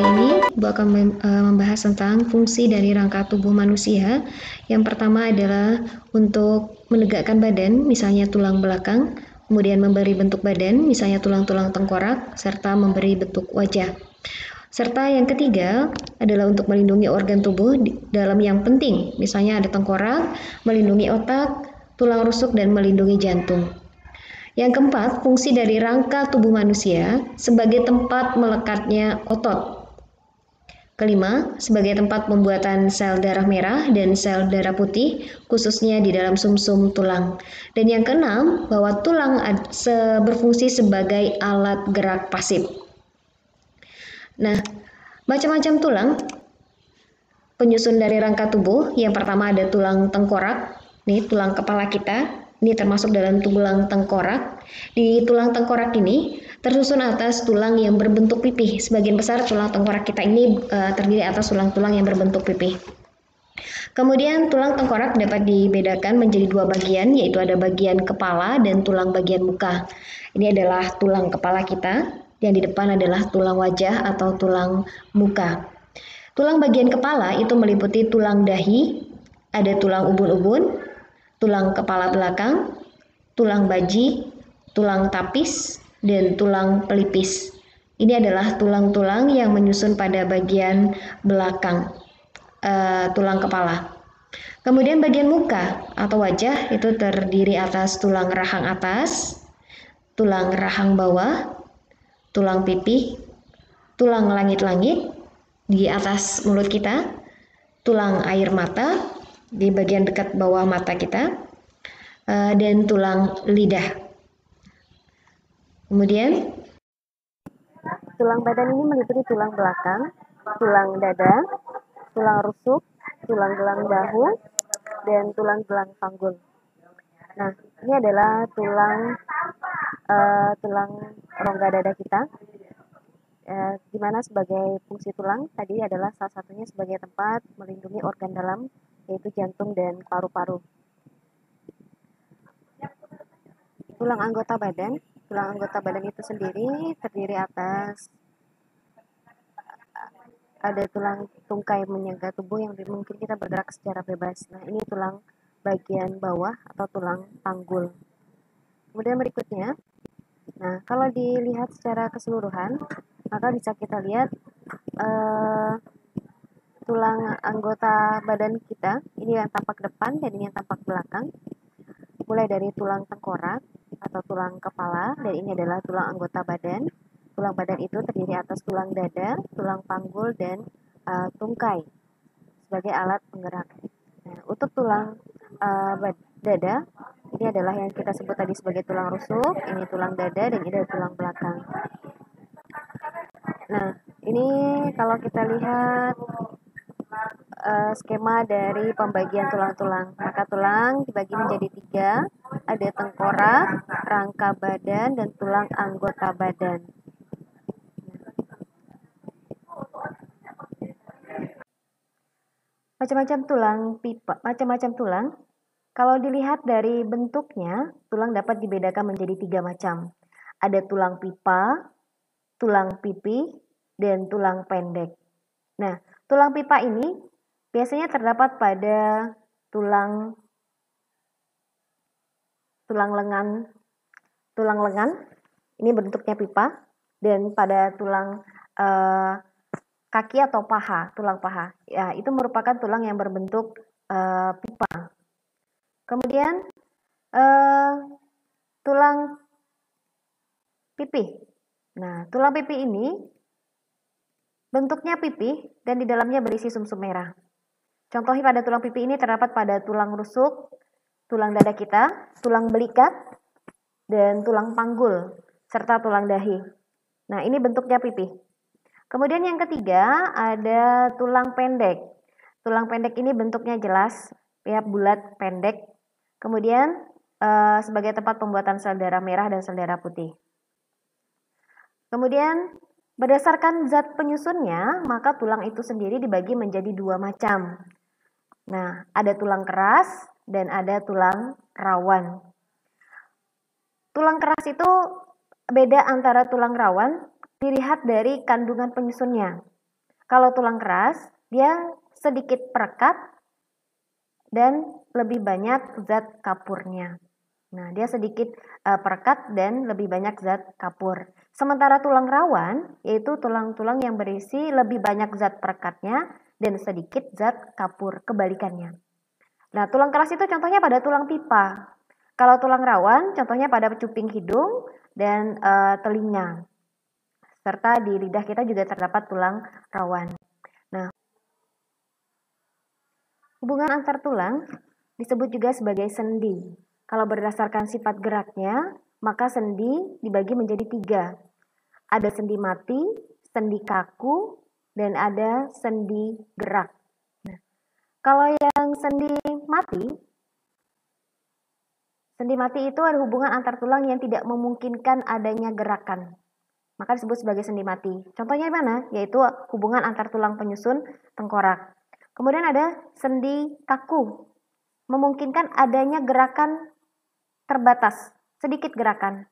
ini Ibu akan membahas tentang fungsi dari rangka tubuh manusia. Yang pertama adalah untuk menegakkan badan, misalnya tulang belakang, kemudian memberi bentuk badan, misalnya tulang-tulang tengkorak, serta memberi bentuk wajah. Serta yang ketiga adalah untuk melindungi organ tubuh dalam yang penting, misalnya ada tengkorak, melindungi otak, tulang rusuk, dan melindungi jantung. Yang keempat, fungsi dari rangka tubuh manusia sebagai tempat melekatnya otot. Kelima, sebagai tempat pembuatan sel darah merah dan sel darah putih, khususnya di dalam sumsum tulang. Dan yang keenam, bahwa tulang berfungsi sebagai alat gerak pasif. Nah, macam-macam tulang penyusun dari rangka tubuh. Yang pertama ada tulang tengkorak, nih tulang kepala kita. Ini termasuk dalam tulang tengkorak. Di tulang tengkorak ini tersusun atas tulang yang berbentuk pipih. Sebagian besar tulang tengkorak kita ini terdiri atas tulang-tulang yang berbentuk pipih. Kemudian tulang tengkorak dapat dibedakan menjadi dua bagian, yaitu ada bagian kepala dan tulang bagian muka. Ini adalah tulang kepala kita, yang di depan adalah tulang wajah atau tulang muka. Tulang bagian kepala itu meliputi tulang dahi, ada tulang ubun-ubun, tulang kepala belakang, tulang baji, tulang tapis, dan tulang pelipis. Ini adalah tulang-tulang yang menyusun pada bagian belakang tulang kepala. Kemudian bagian muka atau wajah itu terdiri atas tulang rahang atas, tulang rahang bawah, tulang pipih, tulang langit-langit di atas mulut kita, tulang air mata di bagian dekat bawah mata kita, dan tulang lidah. Kemudian tulang badan ini meliputi tulang belakang, tulang dada, tulang rusuk, tulang gelang bahu, dan tulang gelang panggul. Nah, ini adalah tulang rongga dada kita. Di mana sebagai fungsi tulang tadi adalah salah satunya sebagai tempat melindungi organ dalam, yaitu jantung dan paru-paru. Tulang anggota badan itu sendiri terdiri atas ada tulang tungkai menyangga tubuh yang mungkin kita bergerak secara bebas. Nah, ini tulang bagian bawah atau tulang panggul. Kemudian berikutnya, nah kalau dilihat secara keseluruhan, maka bisa kita lihat tulang anggota badan kita, ini yang tampak depan dan ini yang tampak belakang. Mulai dari tulang tengkorak atau tulang kepala, dan ini adalah tulang anggota badan. Tulang badan itu terdiri atas tulang dada, tulang panggul, dan tungkai sebagai alat penggerak. Nah, untuk tulang dada, ini adalah yang kita sebut tadi sebagai tulang rusuk, ini tulang dada, dan ini adalah tulang belakang. Nah, ini kalau kita lihat skema dari pembagian tulang-tulang, maka tulang dibagi menjadi 3, ada tengkorak, rangka badan, dan tulang anggota badan. Macam-macam tulang. Kalau dilihat dari bentuknya, tulang dapat dibedakan menjadi 3 macam. Ada tulang pipa, tulang pipi, dan tulang pendek. Nah, tulang pipa ini biasanya terdapat pada tulang lengan. Ini bentuknya pipa, dan pada tulang kaki atau paha, tulang paha. Ya, itu merupakan tulang yang berbentuk pipa. Kemudian tulang pipi. Nah, tulang pipi ini bentuknya pipih dan di dalamnya berisi sumsum merah. Contohnya pada tulang pipi ini terdapat pada tulang rusuk, tulang dada kita, tulang belikat, dan tulang panggul, serta tulang dahi. Nah, ini bentuknya pipih. Kemudian yang ketiga ada tulang pendek. Tulang pendek ini bentuknya jelas, ya, bulat, pendek. Kemudian sebagai tempat pembuatan sel darah merah dan sel darah putih. Kemudian berdasarkan zat penyusunnya, maka tulang itu sendiri dibagi menjadi 2 macam. Nah, ada tulang keras dan ada tulang rawan. Tulang keras itu beda antara tulang rawan dilihat dari kandungan penyusunnya. Kalau tulang keras, dia sedikit perekat dan lebih banyak zat kapurnya. Nah, dia sedikit perekat dan lebih banyak zat kapur. Sementara tulang rawan, yaitu tulang-tulang yang berisi lebih banyak zat perekatnya dan sedikit zat kapur, kebalikannya. Nah, tulang keras itu contohnya pada tulang pipa. Kalau tulang rawan, contohnya pada cuping hidung dan telinga. Serta di lidah kita juga terdapat tulang rawan. Nah, hubungan antar tulang disebut juga sebagai sendi. Kalau berdasarkan sifat geraknya, maka sendi dibagi menjadi 3. Ada sendi mati, sendi kaku, dan ada sendi gerak. Nah, kalau yang sendi mati itu ada hubungan antar tulang yang tidak memungkinkan adanya gerakan. Maka disebut sebagai sendi mati. Contohnya mana? Yaitu hubungan antar tulang penyusun tengkorak. Kemudian ada sendi kaku, memungkinkan adanya gerakan terbatas, sedikit gerakan.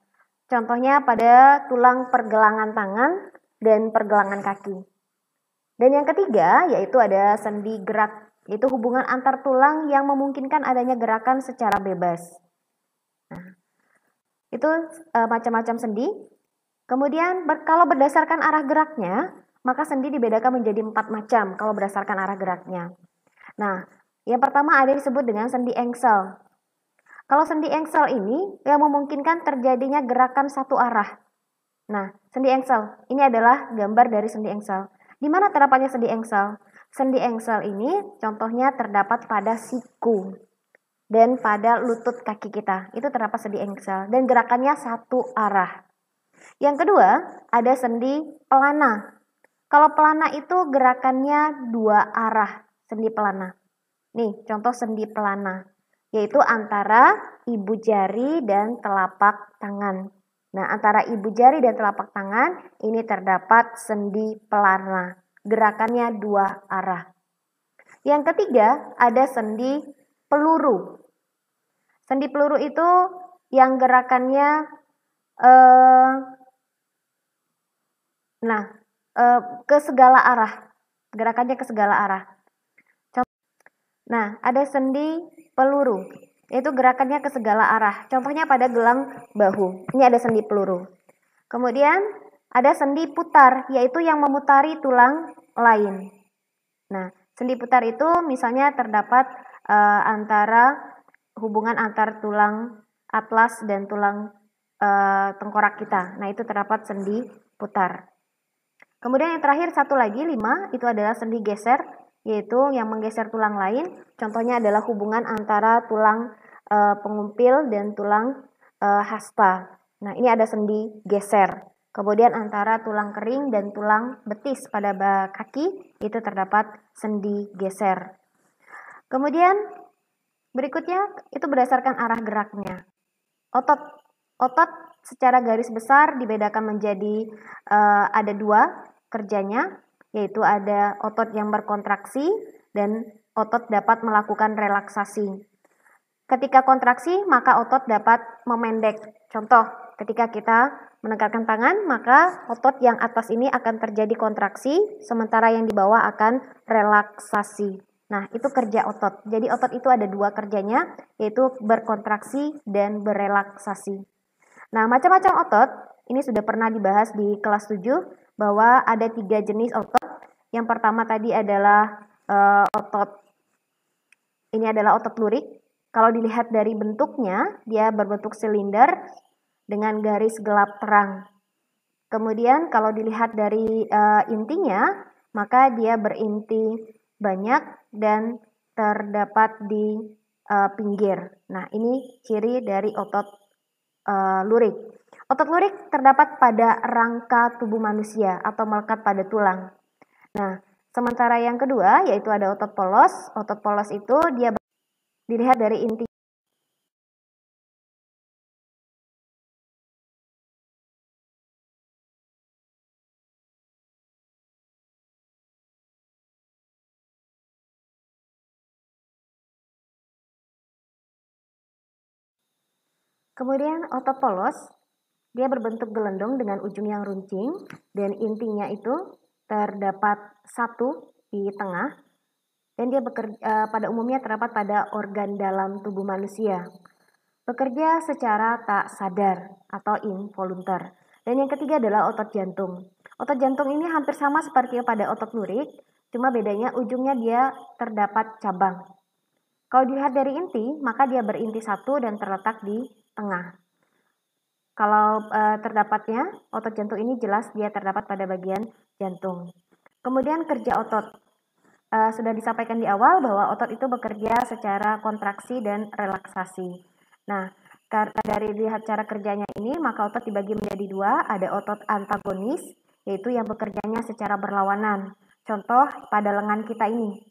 Contohnya pada tulang pergelangan tangan dan pergelangan kaki. Dan yang ketiga yaitu ada sendi gerak, yaitu hubungan antar tulang yang memungkinkan adanya gerakan secara bebas. Nah, itu macam-macam sendi. Kemudian kalau berdasarkan arah geraknya, maka sendi dibedakan menjadi 4 macam kalau berdasarkan arah geraknya. Nah, yang pertama ada disebut dengan sendi engsel. Kalau sendi engsel ini yang memungkinkan terjadinya gerakan satu arah. Nah, sendi engsel ini adalah gambar dari sendi engsel. Di mana terdapat sendi engsel? Sendi engsel ini contohnya terdapat pada siku dan pada lutut kaki kita. Itu terdapat sendi engsel dan gerakannya satu arah. Yang kedua, ada sendi pelana. Kalau pelana itu gerakannya 2 arah, sendi pelana. Nih, contoh sendi pelana, yaitu antara ibu jari dan telapak tangan. Nah, antara ibu jari dan telapak tangan ini terdapat sendi pelana. Gerakannya 2 arah. Yang ketiga, ada sendi peluru. Sendi peluru itu yang gerakannya ke segala arah. Gerakannya ke segala arah. Nah, ada sendi peluru, yaitu gerakannya ke segala arah. Contohnya pada gelang bahu. Ini ada sendi peluru. Kemudian ada sendi putar, yaitu yang memutari tulang lain. Nah, sendi putar itu misalnya terdapat antara hubungan antar tulang atlas dan tulang tengkorak kita. Nah, itu terdapat sendi putar. Kemudian yang terakhir satu lagi 5, itu adalah sendi geser, yaitu yang menggeser tulang lain. Contohnya adalah hubungan antara tulang pengumpil dan tulang hasta. Nah, ini ada sendi geser. Kemudian antara tulang kering dan tulang betis pada kaki itu terdapat sendi geser. Kemudian berikutnya itu berdasarkan arah geraknya. Otot secara garis besar dibedakan menjadi ada 2 kerjanya, yaitu ada otot yang berkontraksi dan otot dapat melakukan relaksasi. Ketika kontraksi, maka otot dapat memendek. Contoh, ketika kita menegakkan tangan, maka otot yang atas ini akan terjadi kontraksi, sementara yang di bawah akan relaksasi. Nah, itu kerja otot. Jadi otot itu ada 2 kerjanya, yaitu berkontraksi dan berelaksasi. Nah, macam-macam otot, ini sudah pernah dibahas di kelas 7, bahwa ada 3 jenis otot. Yang pertama tadi adalah ini adalah otot lurik. Kalau dilihat dari bentuknya, dia berbentuk silinder dengan garis gelap terang. Kemudian kalau dilihat dari intinya, maka dia berinti banyak dan terdapat di pinggir. Nah, ini ciri dari otot lurik. Otot lurik terdapat pada rangka tubuh manusia atau melekat pada tulang. Nah, sementara yang kedua yaitu ada otot polos. Otot polos itu dia dilihat dari inti. Kemudian otot polos, dia berbentuk gelendong dengan ujung yang runcing dan intinya itu terdapat satu di tengah, dan dia pada umumnya terdapat pada organ dalam tubuh manusia. Bekerja secara tak sadar atau involuntar. Dan yang ketiga adalah otot jantung. Otot jantung ini hampir sama seperti pada otot lurik, cuma bedanya ujungnya dia terdapat cabang. Kalau dilihat dari inti, maka dia berinti satu dan terletak di tengah. Kalau terdapatnya, otot jantung ini jelas dia terdapat pada bagian jantung. Kemudian kerja otot. Sudah disampaikan di awal bahwa otot itu bekerja secara kontraksi dan relaksasi. Nah, karena dari lihat cara kerjanya ini, maka otot dibagi menjadi dua. Ada otot antagonis, yaitu yang bekerjanya secara berlawanan. Contoh pada lengan kita ini,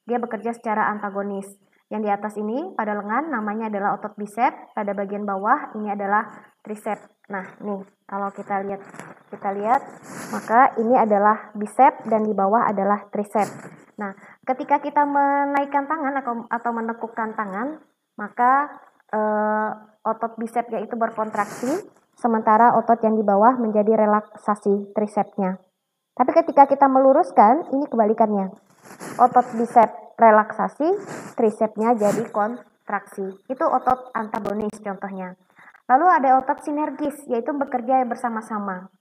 dia bekerja secara antagonis. Yang di atas ini pada lengan namanya adalah otot bicep, pada bagian bawah ini adalah tricep. Nah, nih kalau kita lihat, maka ini adalah bicep dan di bawah adalah tricep. Nah, ketika kita menaikkan tangan atau menekukkan tangan, maka otot bicepnya itu berkontraksi, sementara otot yang di bawah menjadi relaksasi tricepnya. Tapi ketika kita meluruskan, ini kebalikannya. Otot bicep relaksasi, tricepnya jadi kontraksi. Itu otot antagonis contohnya. Lalu ada otot sinergis, yaitu bekerja bersama-sama.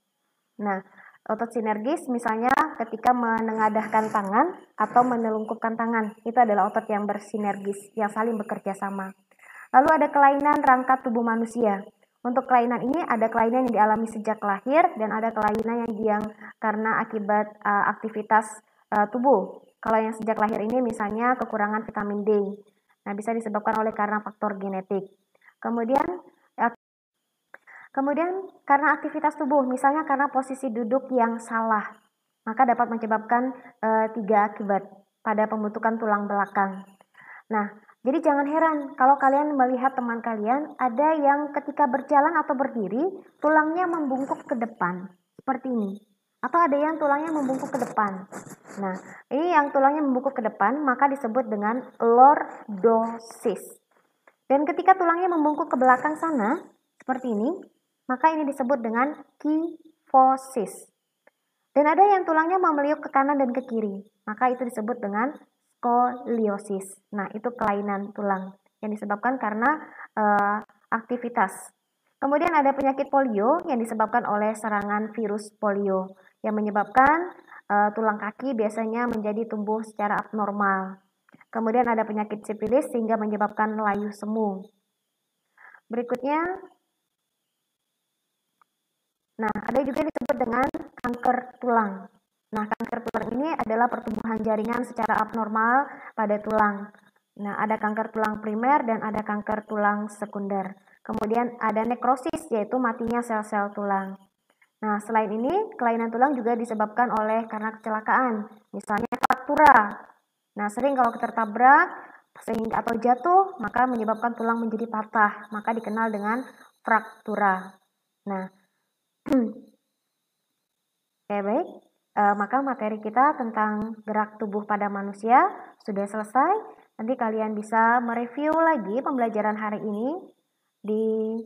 Nah, otot sinergis misalnya ketika menengadahkan tangan atau menelungkupkan tangan, itu adalah otot yang bersinergis, yang saling bekerja sama. Lalu ada kelainan rangka tubuh manusia. Untuk kelainan ini ada kelainan yang dialami sejak lahir dan ada kelainan yang karena akibat aktivitas tubuh. Kalau yang sejak lahir ini misalnya kekurangan vitamin D. Nah, bisa disebabkan oleh karena faktor genetik. Kemudian karena aktivitas tubuh, misalnya karena posisi duduk yang salah, maka dapat menyebabkan 3 akibat pada pembentukan tulang belakang. Nah, jadi jangan heran kalau kalian melihat teman kalian ada yang ketika berjalan atau berdiri tulangnya membungkuk ke depan seperti ini. Atau ada yang tulangnya membungkuk ke depan. Nah, ini yang tulangnya membungkuk ke depan maka disebut dengan lordosis. Dan ketika tulangnya membungkuk ke belakang sana seperti ini, maka ini disebut dengan kyphosis. Dan ada yang tulangnya memeliuk ke kanan dan ke kiri, maka itu disebut dengan skoliosis. Nah, itu kelainan tulang yang disebabkan karena aktivitas. Kemudian ada penyakit polio yang disebabkan oleh serangan virus polio yang menyebabkan tulang kaki biasanya menjadi tumbuh secara abnormal. Kemudian ada penyakit sifilis sehingga menyebabkan layu semu. Berikutnya, nah ada juga disebut dengan kanker tulang. Nah, kanker tulang ini adalah pertumbuhan jaringan secara abnormal pada tulang. Nah, ada kanker tulang primer dan ada kanker tulang sekunder. Kemudian ada nekrosis, yaitu matinya sel-sel tulang. Nah, selain ini, kelainan tulang juga disebabkan oleh karena kecelakaan, misalnya fraktura. Nah, sering kalau tertabrak sehingga atau jatuh, maka menyebabkan tulang menjadi patah, maka dikenal dengan fraktura. Nah, oke baik. Maka materi kita tentang gerak tubuh pada manusia sudah selesai. Nanti kalian bisa mereview lagi pembelajaran hari ini di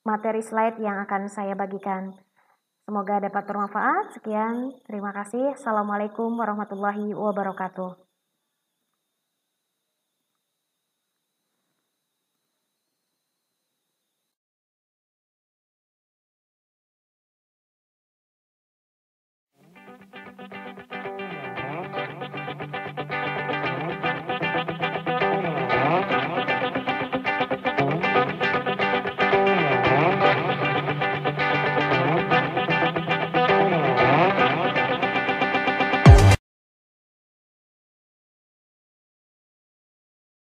materi slide yang akan saya bagikan. Semoga dapat bermanfaat. Sekian, terima kasih. Assalamualaikum warahmatullahi wabarakatuh.